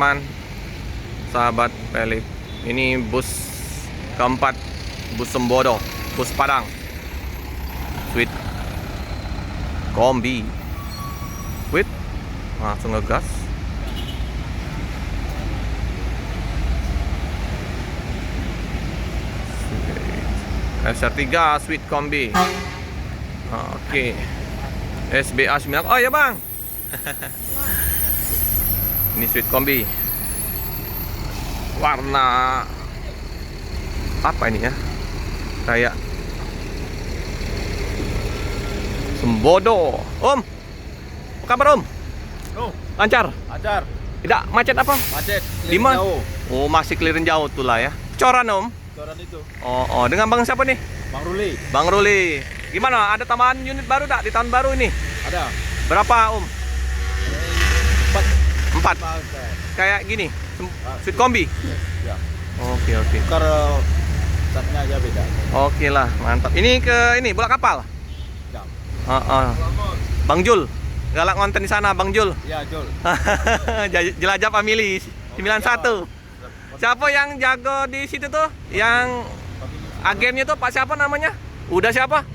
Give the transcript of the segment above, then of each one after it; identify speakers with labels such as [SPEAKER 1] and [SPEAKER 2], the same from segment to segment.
[SPEAKER 1] teman-teman, sahabat pelik. Ini bus keempat, bus Sembodo, bus Padang, Sweet Kombi. Wait, langsung ngegas. SR3 Sweet Kombi. Oke. SBA 9. Oh ya bang. Ini Sweet Kombi. Warna apa ini ya? Kayak Sembodo. Om, apa kabar Om? Lancar?
[SPEAKER 2] Lancar.
[SPEAKER 1] Tidak macet apa?
[SPEAKER 2] Macet.
[SPEAKER 1] Di mana?
[SPEAKER 2] Jauh.
[SPEAKER 1] Oh, masih clearin jauh tuh lah ya. Coran Om?
[SPEAKER 2] Coran itu.
[SPEAKER 1] Oh, dengan Bang siapa nih?
[SPEAKER 2] Bang Ruli.
[SPEAKER 1] Bang Ruli. Gimana? Ada tambahan unit baru tak di tahun baru ini?
[SPEAKER 2] Ada.
[SPEAKER 1] Berapa Om? 4.
[SPEAKER 2] Pakai.
[SPEAKER 1] Kayak gini, Sweet Kombi.
[SPEAKER 2] Ya.
[SPEAKER 1] Oke.
[SPEAKER 2] Tukar catnya aja beda.
[SPEAKER 1] Oke lah, mantap. Ini ke ini bola kapal.
[SPEAKER 2] Ya.
[SPEAKER 1] Bang Jul, galak ngonten di sana Bang Jul.
[SPEAKER 2] Ya, Jol.
[SPEAKER 1] Jelajah Family 91. Siapa yang jago di situ tuh? Yang agennya tuh Pak siapa namanya? Udah siapa?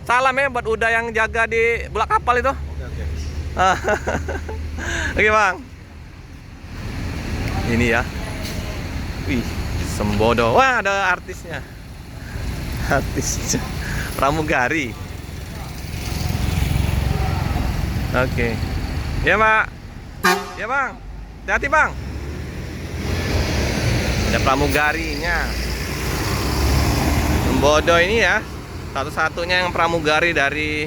[SPEAKER 1] Salam ya buat Udah yang jaga di bola kapal itu.
[SPEAKER 2] Oke.
[SPEAKER 1] Oke Bang. Ini ya. Wih, Sembodo. Wah, ada artisnya. Artisnya pramugari. Oke. Ya, Pak. Ya, Bang. Hati-hati, Bang. Ada pramugarinya. Sembodo ini ya, satu-satunya yang pramugari dari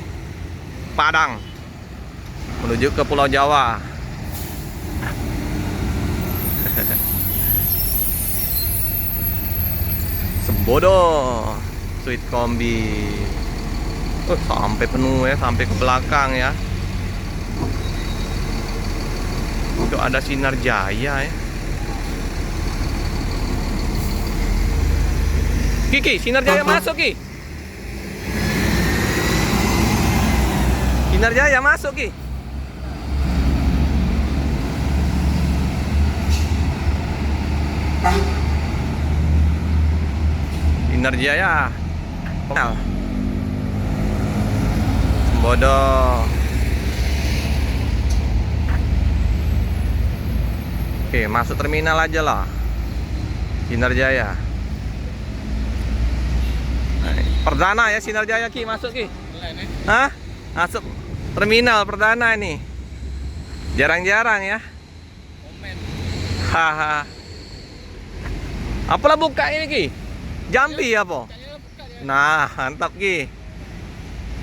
[SPEAKER 1] Padang menuju ke Pulau Jawa. Sembodo Sweet Kombi. Sampai penuh ya, sampai ke belakang ya. Itu ada Sinar Jaya ya. Kiki, Sinar Jaya masuk Ki. Sinar Jaya masuk Ki. Sinar Jaya. Sembodo. Oke, masuk terminal aja lah. Sinar Jaya. Perdana ya Sinar Jaya Ki, masuk Ki. Hah? Masuk terminal perdana ini. Jarang-jarang ya. Haha. Apalah buka ini Ki? Jambi apa? Nah, mantap Ki.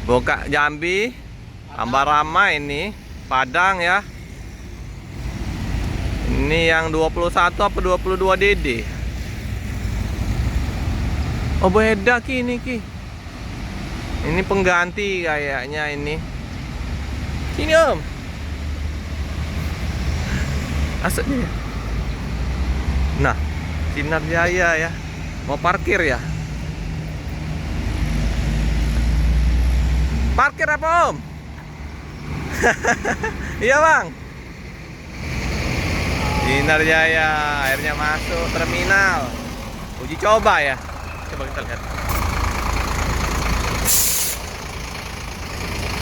[SPEAKER 1] Buka Jambi. Tambah ramai ini. Padang ya. Ini yang 21 apa 22 DD? Oh beda Ki ini Ki. Ini pengganti kayaknya ini. Sini Om. Asik dia. Nah, Sinar Jaya ya. Mau parkir ya? Parkir apa Om? Iya Bang. Sinar Jaya akhirnya masuk terminal. Uji coba ya. Coba kita lihat.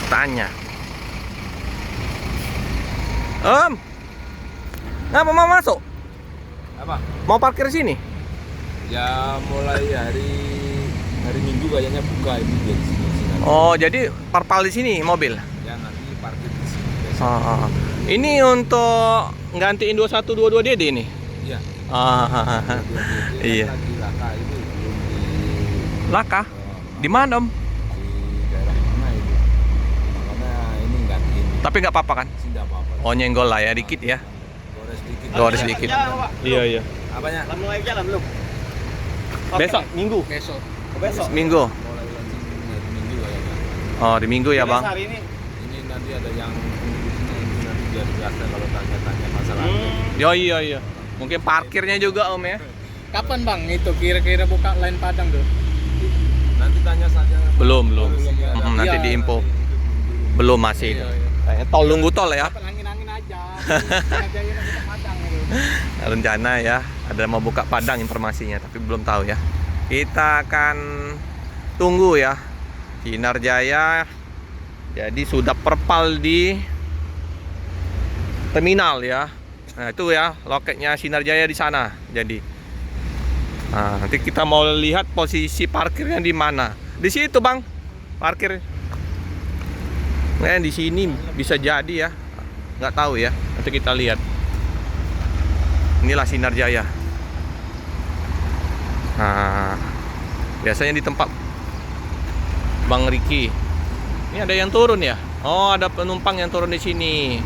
[SPEAKER 1] Tanya. Om, ngapa mau masuk?
[SPEAKER 2] Apa?
[SPEAKER 1] Mau parkir sini?
[SPEAKER 2] Ya mulai hari Minggu kayaknya buka ini di sini.
[SPEAKER 1] Oh, jadi parpal di sini mobil?
[SPEAKER 2] Ya nanti parkir di sini.
[SPEAKER 1] Oh. Ini untuk nggantiin 2122 DD ini?
[SPEAKER 2] Iya.
[SPEAKER 1] Iya.
[SPEAKER 2] Lagi Laka itu belum di
[SPEAKER 1] Laka? Di mana Om?
[SPEAKER 2] di daerah mana itu? Karena ini gantiin.
[SPEAKER 1] Tapi nggak apa-apa kan?
[SPEAKER 2] Tidak apa-apa.
[SPEAKER 1] Oh nyenggol lah ya dikit ya.
[SPEAKER 2] Gores dikit.
[SPEAKER 1] Gores dikit. Iya.
[SPEAKER 2] Apanya?
[SPEAKER 3] Mulai jalan belum?
[SPEAKER 1] Besok Minggu.
[SPEAKER 3] Besok.
[SPEAKER 1] Minggu.
[SPEAKER 2] Mulai launching hari Minggu kayaknya.
[SPEAKER 1] Oh di Minggu ya Bang.
[SPEAKER 3] Hari ini.
[SPEAKER 2] Ini nanti ada yang nanti biar biasa kalau tanya-tanya masalah.
[SPEAKER 1] Iya. Mungkin parkirnya juga Om ya.
[SPEAKER 3] Kapan Bang itu kira-kira buka lain Padang tuh?
[SPEAKER 2] Nanti tanya saja.
[SPEAKER 1] Belum. Nanti
[SPEAKER 3] Iya.
[SPEAKER 1] diinfo. Belum masih.
[SPEAKER 3] Iya.
[SPEAKER 1] Kayaknya tol nunggu tol ya.
[SPEAKER 3] Angin-angin aja. Aja ya Padang itu.
[SPEAKER 1] Rencana ya, ada mau buka Padang informasinya, tapi belum tahu ya. Kita akan tunggu ya. Sinar Jaya jadi sudah perpal di terminal ya. Nah itu ya loketnya Sinar Jaya di sana. Jadi nah, nanti kita mau lihat posisi parkirnya di mana. Di situ bang, parkir. Nah di sini bisa jadi ya, nggak tahu ya. Nanti kita lihat. Inilah Sinar Jaya. Nah, biasanya di tempat Bang Riki. Ini ada yang turun ya? Oh, ada penumpang yang turun di sini.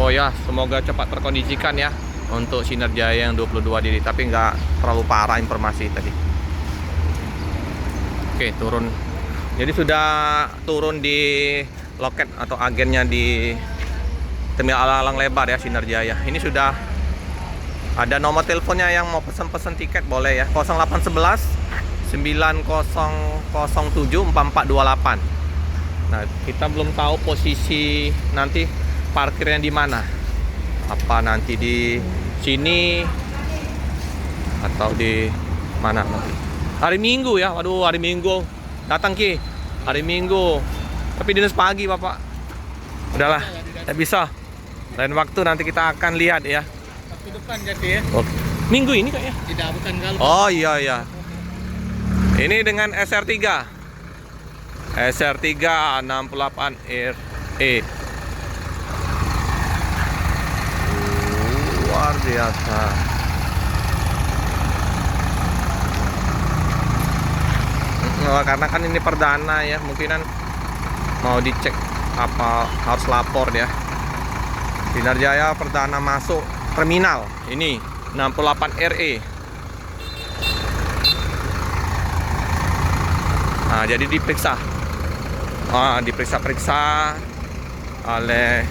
[SPEAKER 1] Oh ya, semoga cepat terkondisikan ya untuk Sinar Jaya yang 22 diri. Tapi nggak terlalu parah informasi tadi. Oke, turun. Jadi sudah turun di loket atau agennya di Terminal Alang Lebar ya, Sinar Jaya. Ini sudah ada nomor teleponnya yang mau pesen-pesen tiket boleh ya. 0811 9007 4428. Nah, kita belum tahu posisi nanti parkirnya di mana. Apa nanti di sini atau di mana nanti. Hari Minggu ya. Waduh, hari Minggu. Datang Ki. Hari Minggu. Tapi dinas pagi, Bapak. Udahlah, tidak bisa. Lain waktu nanti kita akan lihat ya.
[SPEAKER 3] Waktu depan jadi ya.
[SPEAKER 1] Oke. Minggu ini kayaknya.
[SPEAKER 3] Tidak, bukan kalau.
[SPEAKER 1] Oh iya iya. Ini dengan SR3. SR3 68 RE. Luar biasa. Karena kan ini perdana ya, mungkinan mau dicek apa harus lapor ya. Sinar Jaya perdana masuk terminal ini 68 RE. Nah, jadi diperiksa. Diperiksa-periksa oleh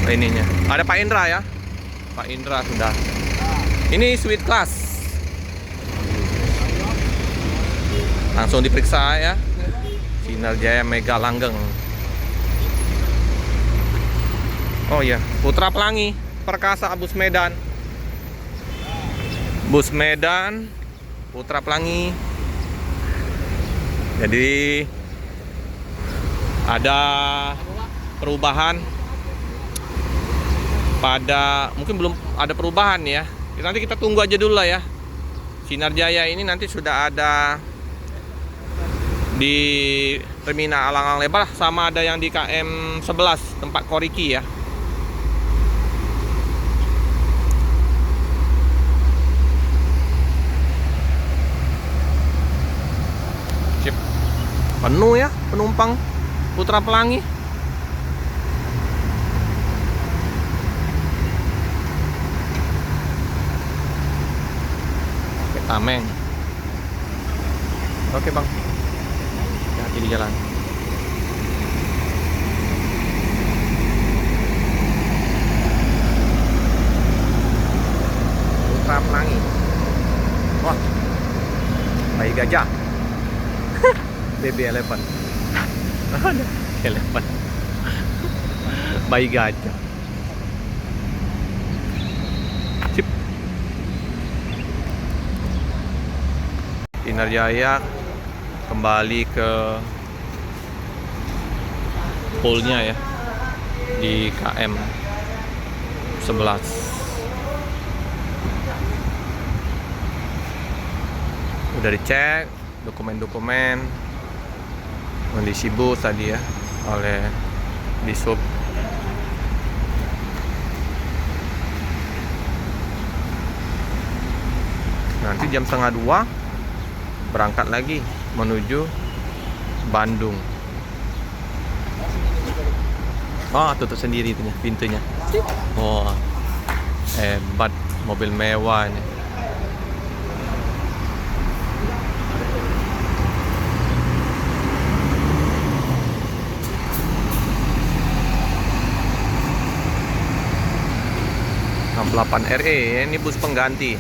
[SPEAKER 1] ininya. Ada Pak Indra ya. Pak Indra sudah. Ini suite class. Langsung diperiksa ya. Sinar Jaya Mega Langgeng. Oh iya, Putra Pelangi, Perkasa Bus Medan. Bus Medan, Putra Pelangi. Jadi ada perubahan pada, mungkin belum ada perubahan ya. Nanti kita tunggu aja dulu lah ya. Sinar Jaya ini nanti sudah ada di Terminal Alang Lebar, sama ada yang di KM 11 tempat Koriki ya. Sip. Penuh ya penumpang Putra Pelangi. Oke, Tameng. Oke bang, hati di jalan. Putra Pelangi. Wah, bayi gajah. Baby elephant. Ada elephant. Bayi gajah. Sip. Sinar Jaya kembali ke poolnya ya di KM 11. Udah dicek dokumen-dokumen, kondisi bus tadi ya oleh Disub. Nanti jam 1:30 berangkat lagi menuju Bandung. Oh, tutup sendiri itunya, pintunya. Oh, hebat, mobil mewah ini. RE, ini bus pengganti.